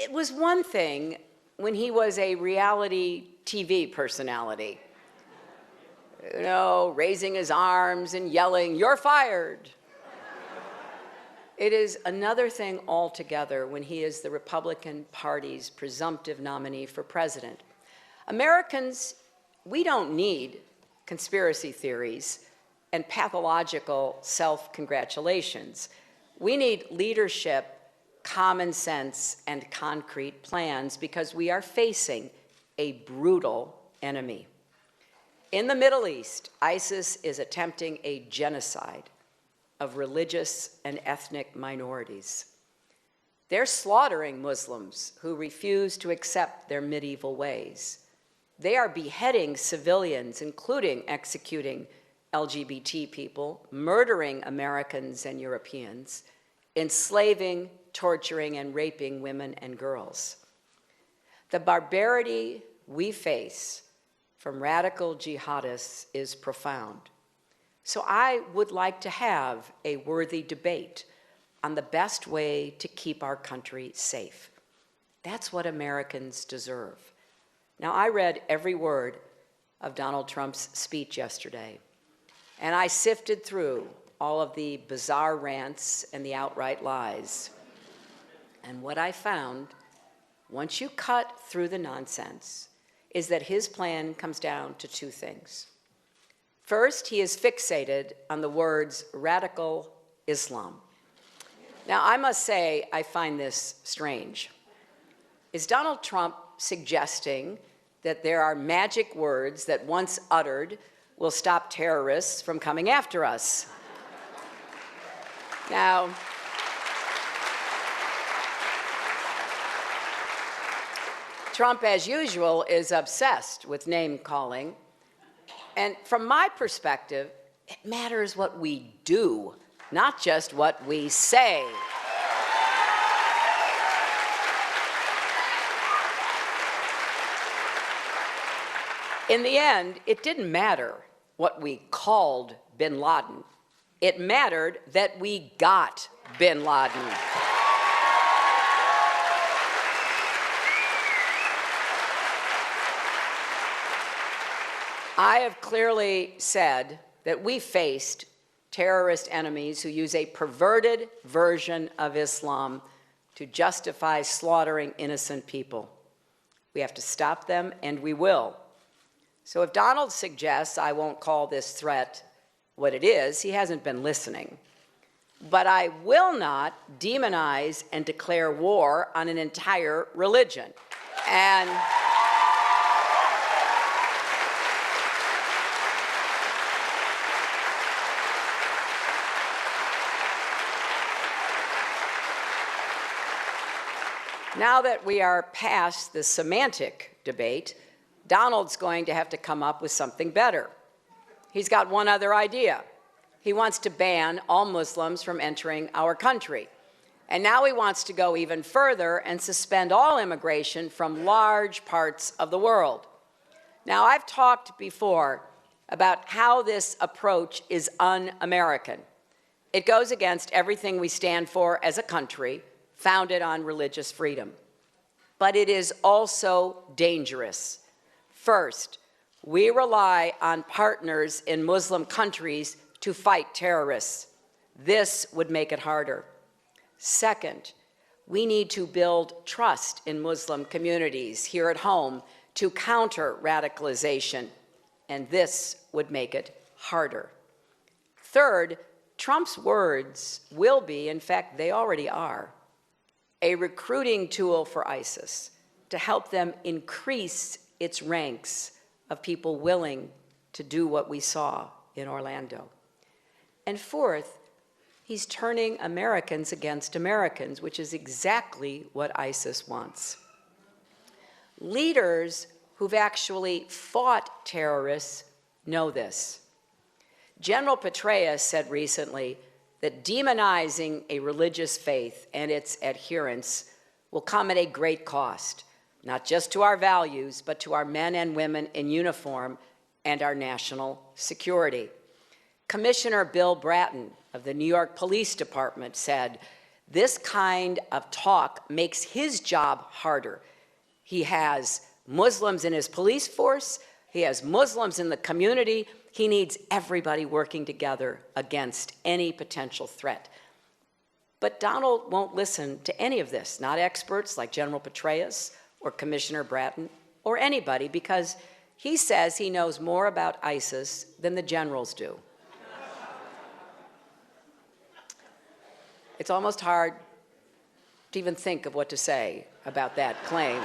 it was one thing when he was a reality TV personality, you know, raising his arms and yelling, "You're fired." It is another thing altogether when he is the Republican Party's presumptive nominee for president. Americans, we don't need conspiracy theories and pathological self-congratulations. We need leadership, common sense, and concrete plans because we are facing a brutal enemy. In the Middle East, ISIS is attempting a genocide of religious and ethnic minorities. They're slaughtering Muslims who refuse to accept their medieval ways. They are beheading civilians, including executing LGBT people, murdering Americans and Europeans, enslaving, torturing, and raping women and girls. The barbarity we face from radical jihadists is profound. So I would like to have a worthy debate on the best way to keep our country safe. That's what Americans deserve. Now, I read every word of Donald Trump's speech yesterday, and I sifted through all of the bizarre rants and the outright lies. And what I found, once you cut through the nonsense, is that his plan comes down to two things. First, he is fixated on the words radical Islam. Now, I must say I find this strange. Is Donald Trump suggesting that there are magic words that once uttered will stop terrorists from coming after us? Now, Trump, as usual, is obsessed with name-calling. And from my perspective, it matters what we do, not just what we say. In the end, it didn't matter what we called bin Laden. It mattered that we got bin Laden. I have clearly said that we faced terrorist enemies who use a perverted version of Islam to justify slaughtering innocent people. We have to stop them, and we will. So if Donald suggests I won't call this threat what it is, he hasn't been listening. But I will not demonize and declare war on an entire religion. And now that we are past the semantic debate, Donald's going to have to come up with something better. He's got one other idea. He wants to ban all Muslims from entering our country. And now he wants to go even further and suspend all immigration from large parts of the world. Now, I've talked before about how this approach is un-American. It goes against everything we stand for as a country, founded on religious freedom. But it is also dangerous. First, we rely on partners in Muslim countries to fight terrorists. This would make it harder. Second, we need to build trust in Muslim communities here at home to counter radicalization, and this would make it harder. Third, Trump's words will be, in fact, they already are, a recruiting tool for ISIS to help them increase its ranks of people willing to do what we saw in Orlando. And fourth, he's turning Americans against Americans, which is exactly what ISIS wants. Leaders who've actually fought terrorists know this. General Petraeus said recently that demonizing a religious faith and its adherents will come at a great cost, not just to our values, but to our men and women in uniform and our national security. Commissioner Bill Bratton of the New York Police Department said, This kind of talk makes his job harder. He has Muslims in his police force. He has Muslims in the community. He needs everybody working together against any potential threat. But Donald won't listen to any of this, not experts like General Petraeus or Commissioner Bratton or anybody, because he says he knows more about ISIS than the generals do. It's almost hard to even think of what to say about that claim.